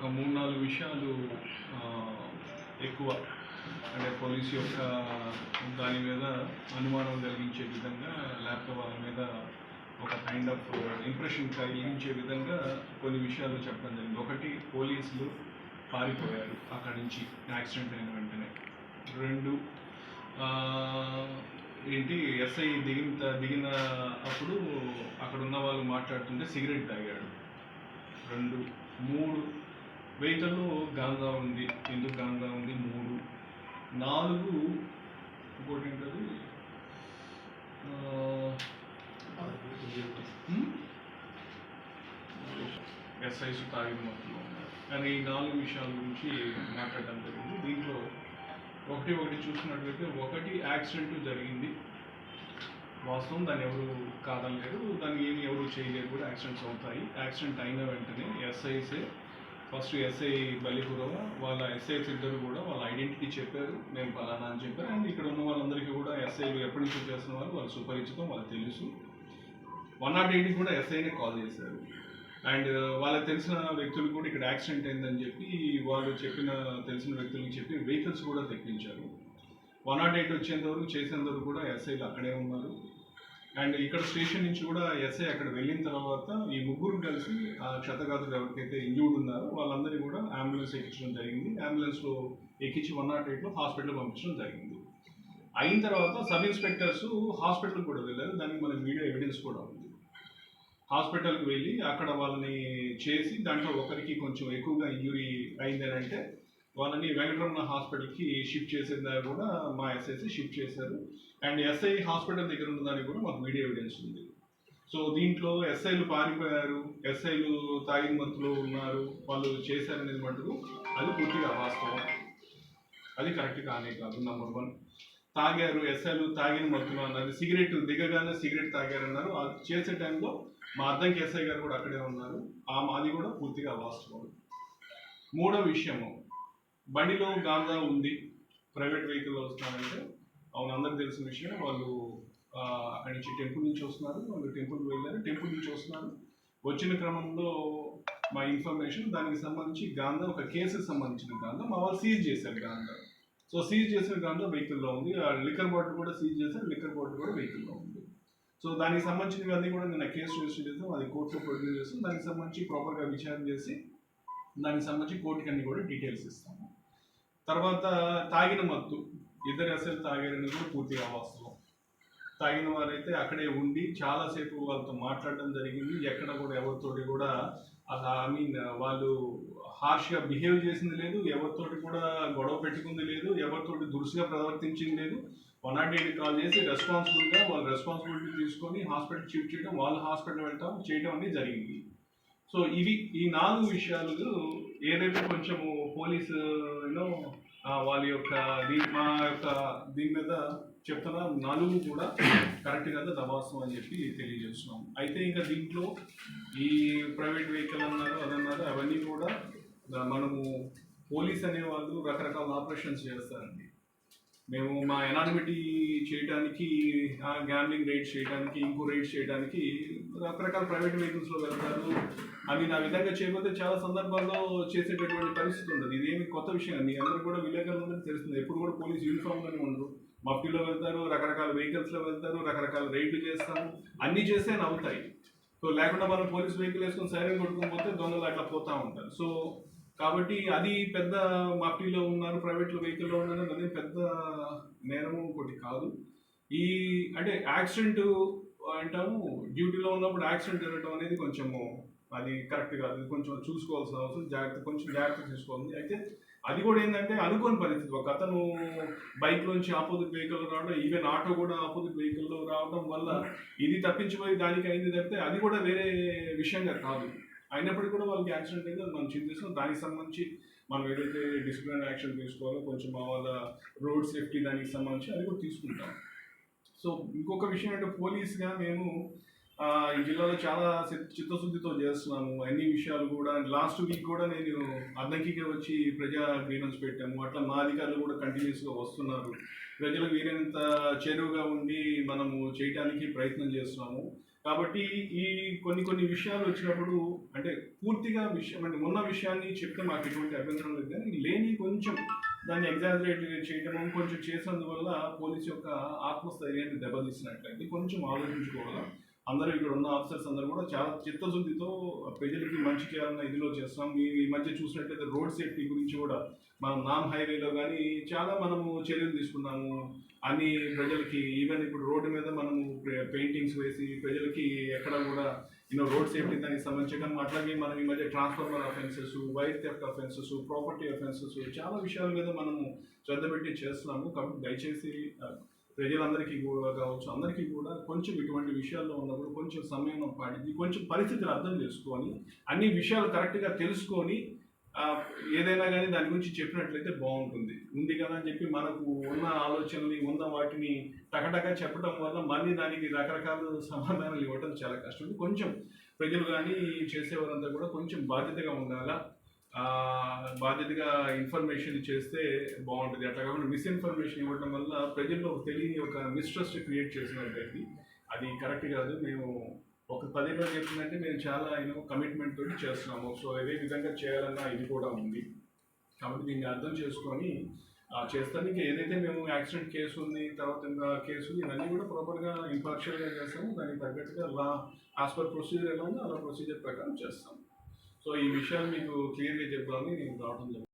ఒక 3-4 విషయాలు ఎక్కువ అంటే పోలీసు యొక్క దాని మీద అనుమానం కలిగించే విధంగా లేకపోతే వాళ్ళ మీద ఒక కైండ్ ఆఫ్ ఇంప్రెషన్ కలిగించే విధంగా కొన్ని విషయాలు చెప్పడం జరిగింది. ఒకటి, పోలీసులు పారిపోయారు అక్కడి నుంచి యాక్సిడెంట్ అయిన వెంటనే. 2, ఏంటి ఎస్ఐ దిగిన అప్పుడు అక్కడ ఉన్న వాళ్ళు మాట్లాడుతుంటే సిగరెట్ తాగాడు. 2, 3 వెహికల్లో గాంజా ఉంది. ఎందుకు గాంజా ఉంది? 3, 4 ఇంకోటి ఏంటది ఎస్ఐస్ తాగిన మొత్తంలో ఉన్నారు. కానీ ఈ 4 విషయాల గురించి మాట్లాడడం జరిగింది. దీంట్లో ఒకటి చూసినట్లయితే, ఒకటి యాక్సిడెంట్ జరిగింది వాస్తవం, దాన్ని ఎవరు కాదనలేరు, దాన్ని ఏమి ఎవరు చేయలేరు కూడా. యాక్సిడెంట్స్ అవుతాయి. యాక్సిడెంట్ అయిన వెంటనే ఫస్ట్ ఎస్ఐ బలిపురవ వాళ్ళ ఎస్ఐస్ ఇద్దరు కూడా వాళ్ళ ఐడెంటిటీ చెప్పారు, మేము పలానా అని చెప్పారు. అండ్ ఇక్కడ ఉన్న వాళ్ళందరికీ కూడా ఎస్ఐలు ఎప్పటి నుంచో చేస్తున్న వాళ్ళు సుపరిచితం, వాళ్ళకి తెలుసు. 108 కూడా ఎస్ఐనే కాల్ చేశారు. అండ్ వాళ్ళకి తెలిసిన వ్యక్తులు కూడా ఇక్కడ యాక్సిడెంట్ అయిందని చెప్పి వాళ్ళు తెలిసిన వ్యక్తులకి చెప్పి వెహికల్స్ కూడా తెప్పించారు. 108 వచ్చేంతవరకు చేసేంతవరకు కూడా ఎస్ఐలు అక్కడే ఉన్నారు. అండ్ ఇక్కడ స్టేషన్ నుంచి కూడా ఎస్ఐ అక్కడ వెళ్ళిన తర్వాత ఈ ముగ్గురు కలిసి ఆ క్షతగాత్రులు ఎవరికైతే ఇంజూర్డ్ ఉన్నారో వాళ్ళందరినీ కూడా అంబులెన్స్ ఎక్కించడం జరిగింది. అంబులెన్స్లో ఎక్కించి 108లో హాస్పిటల్ పంపించడం జరిగింది. అయిన తర్వాత సబ్ ఇన్స్పెక్టర్స్ హాస్పిటల్ కూడా వెళ్ళారు. దానికి మన వీడియో ఎవిడెన్స్ కూడా ఉంది. హాస్పిటల్కి వెళ్ళి అక్కడ వాళ్ళని చేసి దాంట్లో ఒకరికి కొంచెం ఎక్కువగా ఇంజురీ అయిందని అంటే వాళ్ళని వెంకటరమణ హాస్పిటల్కి షిఫ్ట్ చేసేదా కూడా మా ఎస్ఐసి షిఫ్ట్ చేశారు. అండ్ ఎస్ఐ హాస్పిటల్ దగ్గర ఉన్నదానికి కూడా మాకు వీడియో ఎవిడెన్స్ ఉంది. సో దీంట్లో ఎస్ఐలు పారిపోయారు, ఎస్ఐలు తాగిన మత్తులో ఉన్నారు, వాళ్ళు చేశారనేది మటుకు అది పూర్తిగా అవాస్తవం. అది కరెక్ట్ కానే కాదు. నెంబర్ 1, తాగారు, ఎస్ఐలు తాగిన మత్తులో అన్నది. సిగరెట్ దిగగానే సిగరెట్ తాగారన్నారు. అది చేసే టైంలో మా అద్దంకి ఎస్ఐ గారు కూడా అక్కడే ఉన్నారు. అది కూడా పూర్తిగా అవాస్తవం. 3వ విషయము, బండిలో గాంజా ఉంది, ప్రైవేట్ వెహికల్లో వస్తున్నారంటే అవును, అందరికి తెలిసిన విషయం. వాళ్ళు అక్కడి నుంచి టెంపుల్ నుంచి వస్తున్నారు, వాళ్ళు టెంపుల్కి వెళ్ళారు, టెంపుల్ నుంచి వస్తున్నారు. వచ్చిన క్రమంలో మా ఇన్ఫర్మేషన్ దానికి సంబంధించి గాంజా, ఒక కేసుకు సంబంధించిన గాంజా మా వాళ్ళు సీజ్ చేశారు గాంజా. సో సీజ్ చేసిన గాంజా వెహికల్లో ఉంది. ఆ లిక్కర్ బాటిల్ కూడా సీజ్ చేశారు, లిక్కర్ బాటిల్ కూడా వెహికల్లో ఉంది. సో దానికి సంబంధించినవి అన్నీ కూడా నేను కేసు రిజిస్టర్ చేస్తాం, అది కోర్టులో ప్రొడ్యూస్ చేస్తాం. దానికి సంబంధించి ప్రాపర్గా విచారణ చేసి దానికి సంబంధించి కోర్టుకి అన్ని కూడా డీటెయిల్స్ ఇస్తాము. తర్వాత తాగిన మత్తు, ఇద్దరు ఎస్ఐలు తాగారని కూడా పూర్తిగా అవాస్తవం. తాగిన వారైతే అక్కడే ఉండి చాలాసేపు వాళ్ళతో మాట్లాడడం జరిగింది. ఎక్కడ కూడా ఎవరితోటి కూడా వాళ్ళు హార్ష్గా బిహేవ్ చేసింది లేదు, ఎవరితోటి కూడా గొడవ పెట్టుకుంది లేదు, ఎవరితోటి దురుసుగా ప్రవర్తించింది లేదు. 108 కాల్ చేసి రెస్పాన్సిబుల్గా వాళ్ళు రెస్పాన్సిబిలిటీ తీసుకొని హాస్పిటల్ షిఫ్ట్ చేయడం, వాళ్ళు హాస్పిటల్ చేయడం అనేది జరిగింది. సో ఈ 4 విషయాలు ఏదైతే కొంచెము పోలీసు వాళ్ళ యొక్క మా యొక్క దీని మీద చెప్తున్నా 4 కూడా కరెక్ట్ కదా, దవాసం అని చెప్పి తెలియజేస్తున్నాం. అయితే ఇంకా దీంట్లో ఈ ప్రైవేట్ వెహికల్ అన్నారు, అదన్నారు, అవన్నీ కూడా మనము పోలీస్ అనేవాళ్ళు రకరకాల ఆపరేషన్స్ చేస్తారండి. మేము మా ఎనానిమిటీ చేయడానికి, గ్యాంబ్లింగ్ రైడ్స్ చేయడానికి, ఇంకో రైడ్స్ చేయడానికి రకరకాల ప్రైవేట్ వెహికల్స్లో వెళ్తారు. అవి నా విధంగా చేయకపోతే చాలా సందర్భాల్లో చేసేటటువంటి పరిస్థితి ఉంటుంది. ఇదేమి కొత్త విషయం అండి, అందరూ కూడా విలేకరులందరికీ తెలుస్తుంది. ఎప్పుడు కూడా పోలీస్ యూనిఫామ్లోనే ఉండరు, మఫ్టీలో వెళ్తారు, రకరకాల వెహికల్స్లో వెళ్తారు, రకరకాల రైడ్లు చేస్తాము, అన్నీ చేస్తే అవుతాయి. సో లేకుండా మనం పోలీస్ వెహికల్ వేసుకొని సైరన్ కొట్టుకొని పోతే దొంగలు అట్లా పోతూ ఉంటారు. సో కాబట్టి అది పెద్ద మఫ్టీలో ఉన్నారు, ప్రైవేట్లో వెహికల్లో ఉన్నారు, అదే పెద్ద నేరం ఒకటి కాదు. అంటే యాక్సిడెంట్ అంటాము, డ్యూటీలో ఉన్నప్పుడు యాక్సిడెంట్ జరగడం అనేది కొంచెము అది కరెక్ట్ కాదు. ఇది కొంచెం చూసుకోవాల్సిన అవసరం, కొంచెం జాగ్రత్త తీసుకోవాలి. అయితే అది కూడా ఏంటంటే అనుకోని పరిస్థితి, ఒక అతను బైక్లోంచి ఆపోజిట్ వెహికల్లో రావడం, ఈవెన్ ఆటో కూడా ఆపోజిట్ వెహికల్లో రావడం వల్ల ఇది తప్పించిపోయి దానికి అయింది తప్పితే అది కూడా వేరే విషయంగా కాదు. అయినప్పటికీ కూడా వాళ్ళకి యాక్సిడెంట్ అయితే మనం చింతిస్తాం. దానికి సంబంధించి మనం ఏదైతే డిసిప్లినరీ యాక్షన్ తీసుకోవాలో కొంచెం వాళ్ళ రోడ్ సేఫ్టీ దానికి సంబంధించి అది కూడా తీసుకుంటాం. సో ఇంకొక విషయం అంటే పోలీస్గా మేము ఈ జిల్లాలో చాలా చిత్తశుద్ధితో చేస్తున్నాము అన్ని విషయాలు కూడా. లాస్ట్ వీక్ కూడా నేను అద్దంకిగా వచ్చి ప్రజా గ్రీవెన్స్ పెట్టాము. అట్లా మా అధికారులు కూడా కంటిన్యూస్గా వస్తున్నారు. ప్రజలకు వీలైనంత చేరువుగా ఉండి మనము చేయడానికి ప్రయత్నం చేస్తున్నాము. కాబట్టి ఈ కొన్ని విషయాలు వచ్చినప్పుడు అంటే పూర్తిగా విషయం అంటే ఉన్న విషయాన్ని చెప్తే మాకు ఎటువంటి అభ్యంతరం లేదు, కానీ లేని కొంచెం దాన్ని ఎగ్జాజరేట్ చేయడం కొంచెం చేసినందువల్ల పోలీస్ యొక్క ఆత్మస్థైర్యాన్ని దెబ్బతీసినట్లయితే కొంచెం ఆలోచించుకోవాలి. అందరూ ఇక్కడ ఉన్న ఆఫీసర్స్ అందరూ కూడా చాలా చిత్తశుద్ధితో ప్రజలకి మంచి చేయాలన్న ఇదిలో చేస్తాం. ఈ మధ్య చూసినట్లయితే రోడ్ సేఫ్టీ గురించి కూడా మనం నాన్ హైవేలో కానీ చాలా మనము చర్యలు తీసుకున్నాము. అన్ని ప్రజలకి ఈవెన్ ఇప్పుడు రోడ్డు మీద మనము పెయింటింగ్స్ వేసి ప్రజలకి ఎక్కడ కూడా రోడ్ సేఫ్టీ దానికి సంబంధించి, కానీ అట్లాగే మనం ఈ మధ్య transformer offences, wire theft offences, property offences చాలా విషయాల మీద మనము శ్రద్ధ పెట్టి చేస్తున్నాము. కాబట్టి దయచేసి ప్రజలందరికీ కూడా కావచ్చు, అందరికీ కూడా కొంచెం ఇటువంటి విషయాల్లో ఉన్నప్పుడు కొంచెం సమయం పాటించి కొంచెం పరిస్థితులు అర్థం చేసుకొని అన్ని విషయాలు కరెక్ట్గా తెలుసుకొని ఏదైనా కానీ దాని గురించి చెప్పినట్లయితే బాగుంటుంది. ఉంది కదా అని చెప్పి మనకు ఉన్న ఆలోచనని ఉన్న వాటిని టకటగా చెప్పడం వల్ల మళ్ళీ దానికి రకరకాల సమాధానాలు ఇవ్వడం చాలా కష్టం. కొంచెం ప్రజలు కానీ చేసేవారంతా కూడా కొంచెం బాధ్యతగా ఉండాలా, బాధ్యతగా ఇన్ఫర్మేషన్ చేస్తే బాగుంటుంది. అట్లా కాకుండా మిస్ఇన్ఫర్మేషన్ ఇవ్వడం వల్ల ప్రజల్లో తెలియని ఒక మిస్ట్రస్ట్ క్రియేట్ చేసినట్టయితే అది కరెక్ట్ కాదు. మేము ఒక 10 రోజులు చెప్తుందంటే మేము చాలా కమిట్మెంట్ తోటి చేస్తున్నాము. సో ఇదే విధంగా చేయాలన్న ఇది కూడా ఉంది. కాబట్టి దీన్ని అర్థం చేసుకొని చేస్తానికి ఏదైతే మేము యాక్సిడెంట్ కేసు ఉంది, తర్వాత ఇంకా కేసు ఇవన్నీ కూడా ప్రాపర్గా ఇంపార్షియల్గా చేస్తాము. దానికి తగ్గట్టుగా లా యాజ్ పర్ ప్రొసీజర్ ఎలా ఉందో అలా ప్రొసీజర్ ప్రకారం చేస్తాము. సో ఈ విషయాలు మీకు క్లియర్గా చెప్పాలని నేను రావడం జరిగింది.